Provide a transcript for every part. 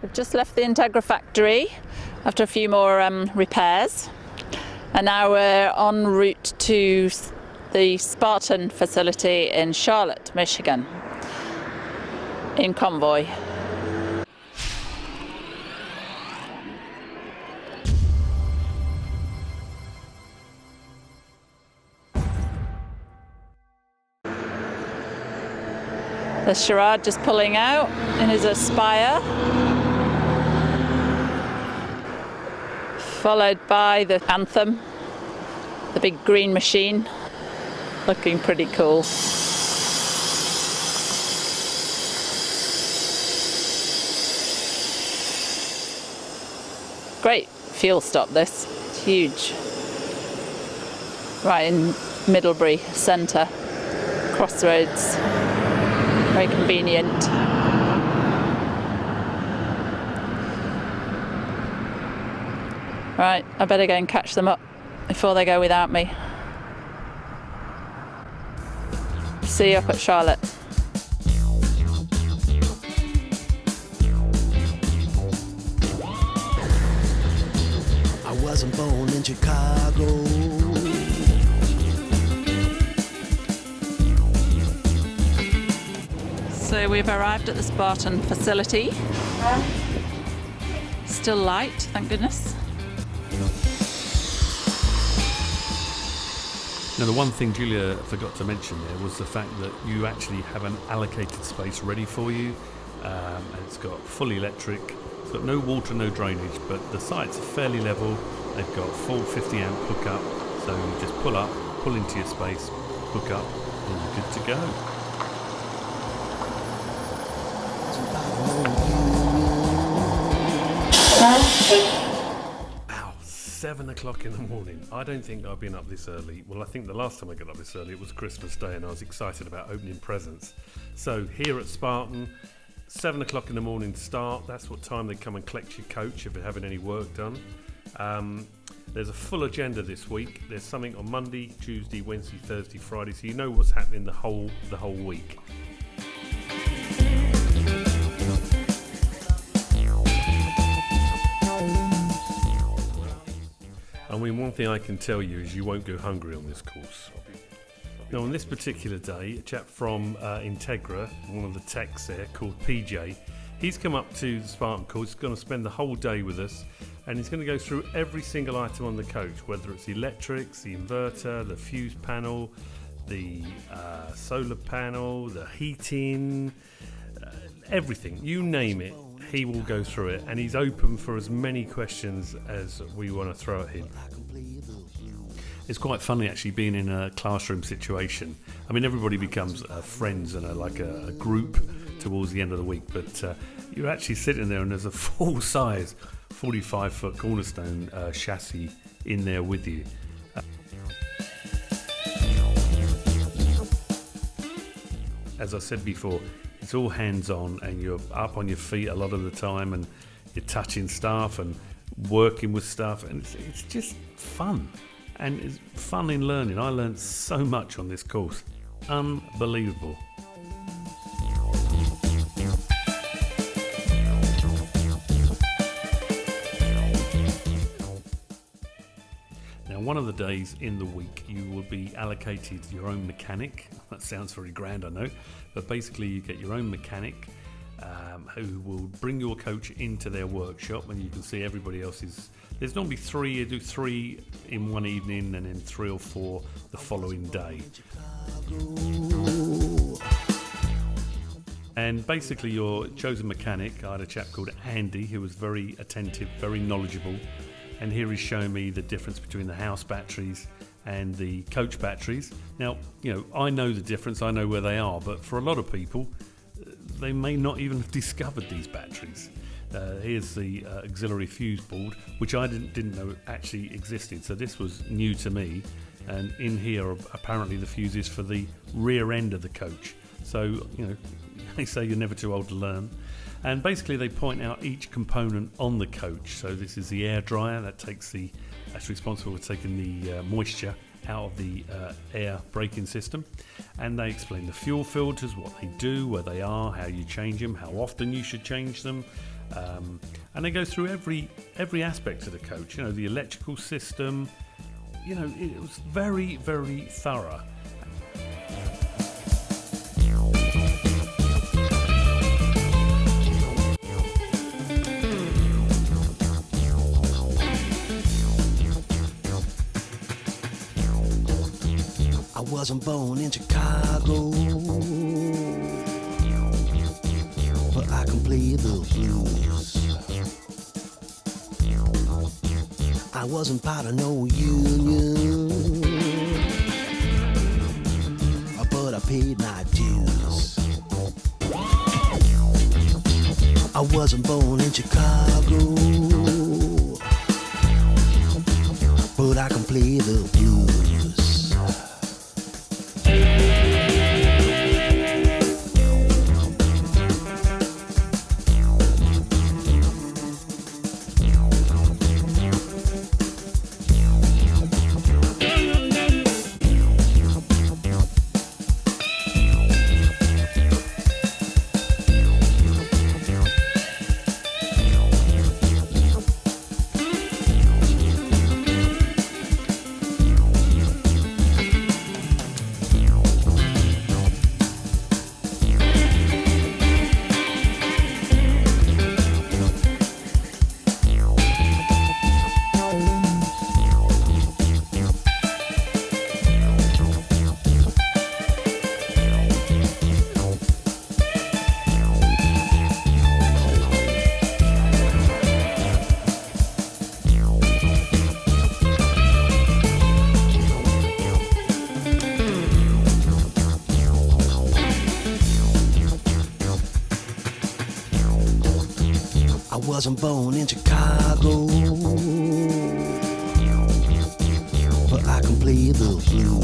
We've just left the Integra factory after a few more repairs, and now we're en route to the Spartan facility in Charlotte, Michigan, in convoy. There's Sherrod just pulling out in his Aspire, followed by the Anthem, the big green machine, looking pretty cool. Great fuel stop this, it's huge. Right in Middlebury Centre, Crossroads. Very convenient. Right, I better go and catch them up before they go without me. See you up at Charlotte. I wasn't born in Chicago. So we've arrived at the Spartan facility. Still light, thank goodness. Now, the one thing Julia forgot to mention there was the fact that you actually have an allocated space ready for you. And it's got fully electric, it's got no water, no drainage, but the sites are fairly level. They've got full 50 amp hookup, so you just pull up, pull into your space, hook up, and you're good to go. Wow, 7 o'clock in the morning. I don't think I've been up this early. Well, I think the last time I got up this early, it was Christmas Day, and I was excited about opening presents. So here at Spartan, 7 o'clock in the morning start. That's what time they come and collect your coach if you're having any work done. There's a full agenda this week. There's something on Monday, Tuesday, Wednesday, Thursday, Friday, so you know what's happening the whole week. I mean, one thing I can tell you is you won't go hungry on this course. Now, on this particular day, a chap from Integra, one of the techs there, called PJ, he's come up to the Spartan course. He's going to spend the whole day with us, and he's going to go through every single item on the coach, whether it's the electrics, the inverter, the fuse panel, the solar panel, the heating, everything, you name it. He will go through it, and he's open for as many questions as we want to throw at him. It's quite funny actually being in a classroom situation. I mean, everybody becomes friends and a group towards the end of the week, but you're actually sitting there and there's a full-size 45-foot Cornerstone chassis in there with you. As I said before, it's all hands-on, and you're up on your feet a lot of the time, and you're touching stuff and working with stuff, and it's just fun. And it's fun in learning. I learned so much on this course. Unbelievable. Now, one of the days in the week you will be allocated your own mechanic. That sounds very grand, I know, but basically you get your own mechanic who will bring your coach into their workshop, and you can see everybody else's. There's normally three. You do 3 in one evening and then 3 or 4 the following day. And basically your chosen mechanic, I had a chap called Andy who was very attentive, very knowledgeable, and here he's showing me the difference between the house batteries and the coach batteries. Now, you know, I know the difference, I know where they are, but for a lot of people, they may not even have discovered these batteries. Here's the auxiliary fuse board, which I didn't know actually existed, so this was new to me. And in here, apparently the fuse is for the rear end of the coach. So, you know, they say you're never too old to learn. And basically they point out each component on the coach. So this is the air dryer that's responsible for taking the moisture out of the air braking system, and they explain the fuel filters, what they do, where they are, how you change them, how often you should change them, And they go through every aspect of the coach, you know, the electrical system, you know, it was very, very thorough. I wasn't born in Chicago, but I can play the blues. I wasn't part of no union, but I paid my dues. I wasn't born in Chicago, but I can play the blues. I wasn't born in Chicago, but I can play the blues.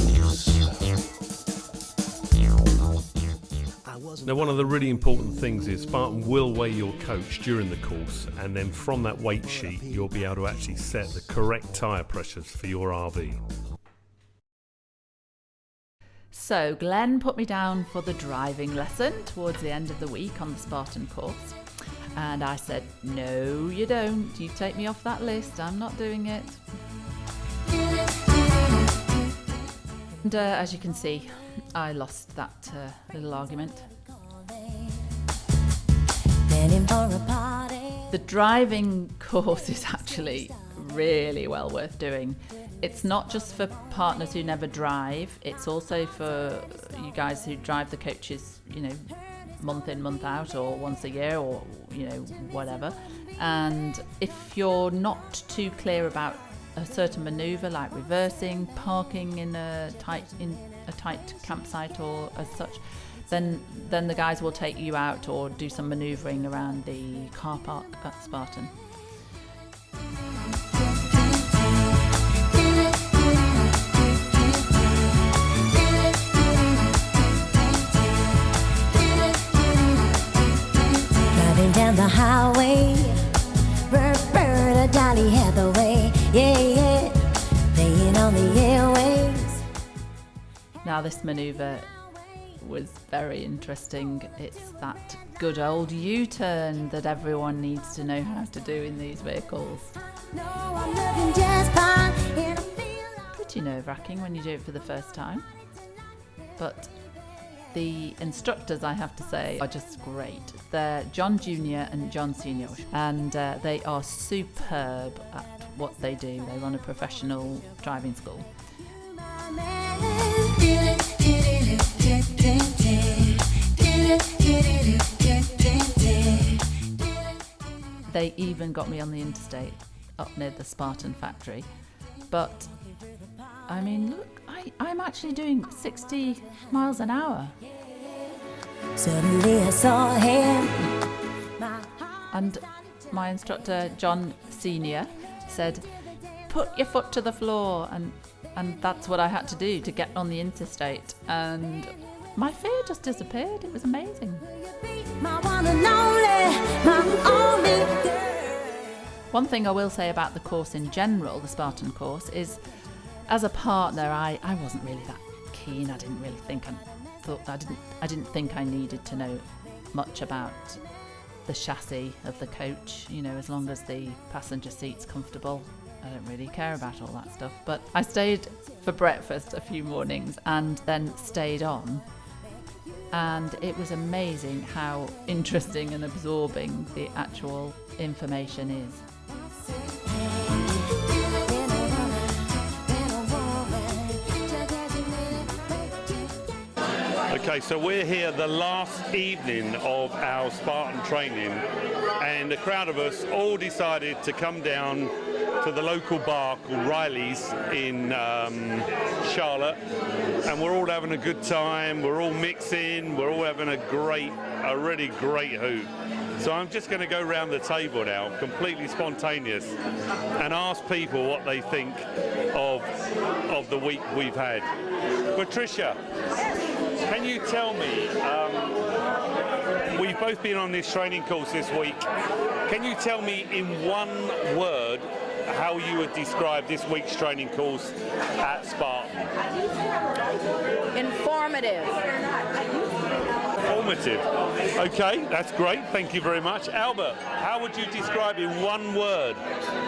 Now, one of the really important things is Spartan will weigh your coach during the course, and then from that weight sheet you'll be able to actually set the correct tyre pressures for your RV. So Glenn put me down for the driving lesson towards the end of the week on the Spartan course. And I said, no, you don't. You take me off that list. I'm not doing it. And as you can see, I lost that little argument. The driving course is actually really well worth doing. It's not just for partners who never drive. It's also for you guys who drive the coaches, you know, month in, month out, or once a year, or you know, whatever. And if you're not too clear about a certain maneuver like reversing, parking in a tight campsite or as such, then the guys will take you out or do some maneuvering around the car park at Spartan. Down the highway, Roberta Dolly Hathaway, yeah, yeah, playing on the airwaves. Now this manoeuvre was very interesting. It's that good old U-turn that everyone needs to know how to do in these vehicles. No, I'm looking just fine, and I feel like Pretty nerve-wracking when you do it for the first time, but the instructors, I have to say, are just great. They're John Jr. and John Sr. and they are superb at what they do. They run a professional driving school. my man. They even got me on the interstate up near the Spartan factory. But, I mean, look, I'm actually doing 60 miles an hour. Suddenly I saw him. And my instructor, John Senior, said, put your foot to the floor. And that's what I had to do to get on the interstate. And my fear just disappeared. It was amazing. My one and only, my only girl. One thing I will say about the course in general, the Spartan course, is as a partner, I wasn't really that keen. I didn't think I needed to know much about the chassis of the coach. You know, as long as the passenger seat's comfortable, I don't really care about all that stuff. But I stayed for breakfast a few mornings and then stayed on. And it was amazing how interesting and absorbing the actual information is. Okay, so we're here the last evening of our Spartan training, and a crowd of us all decided to come down to the local bar called Riley's in Charlotte, and we're all having a good time, we're all mixing, we're all having a really great hoot. So I'm just going to go around the table now, completely spontaneous, and ask people what they think of the week we've had. Patricia, can you tell me, we've both been on this training course this week, can you tell me in one word how you would describe this week's training course at Spartan? Informative. Informative. Okay, that's great. Thank you very much. Albert, how would you describe in one word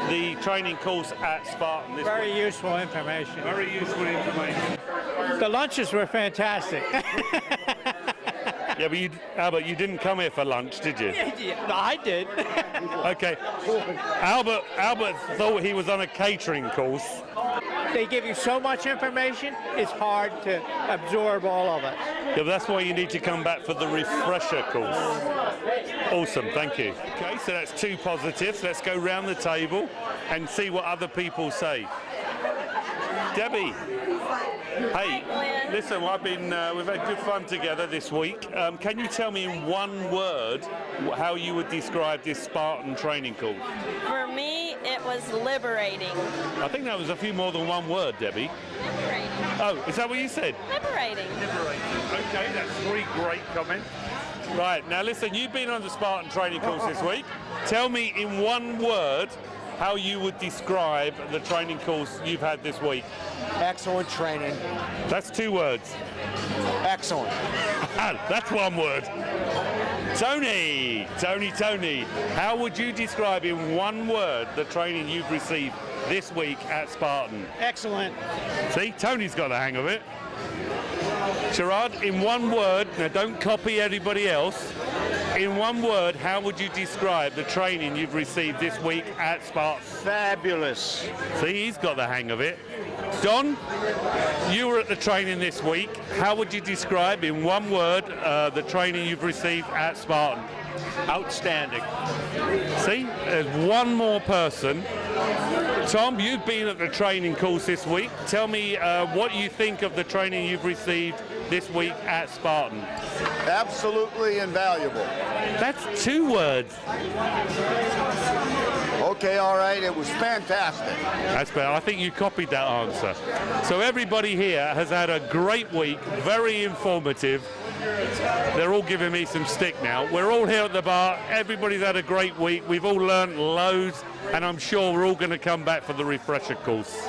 the training course at Spartan this Very week? useful information. Very useful information. The lunches were fantastic. Yeah, but Albert, you didn't come here for lunch, did you? No, I did. Okay. Albert thought he was on a catering course. They give you so much information, it's hard to absorb all of it. Yeah, but that's why you need to come back for the refresher course. Awesome, thank you. Okay, so that's two positives. Let's go round the table and see what other people say. Debbie. Hey, listen, we've had good fun together this week. Can you tell me in one word how you would describe this Spartan training course? For me, it was liberating. I think that was a few more than one word, Debbie. Liberating. Oh, is that what you said? Liberating. Okay, that's three great comments. Right, now listen, you've been on the Spartan training course this week. Tell me in one word how you would describe the training course you've had this week. Excellent training. That's two words. Excellent. That's one word. Tony, how would you describe in one word the training you've received this week at Spartan? Excellent. See, Tony's got the hang of it. Gerard, in one word, now don't copy anybody else, in one word, how would you describe the training you've received this week at Spartan? Fabulous. See, he's got the hang of it. Don, you were at the training this week. How would you describe in one word the training you've received at Spartan? Outstanding. See, there's one more person. Tom, you've been at the training course this week. Tell me what you think of the training you've received this week at Spartan. Absolutely invaluable. That's two words. Okay, all right, it was fantastic. That's better. I think you copied that answer. So everybody here has had a great week, very informative. They're all giving me some stick now. We're all here at the bar. Everybody's had a great week. We've all learned loads, and I'm sure we're all going to come back for the refresher course.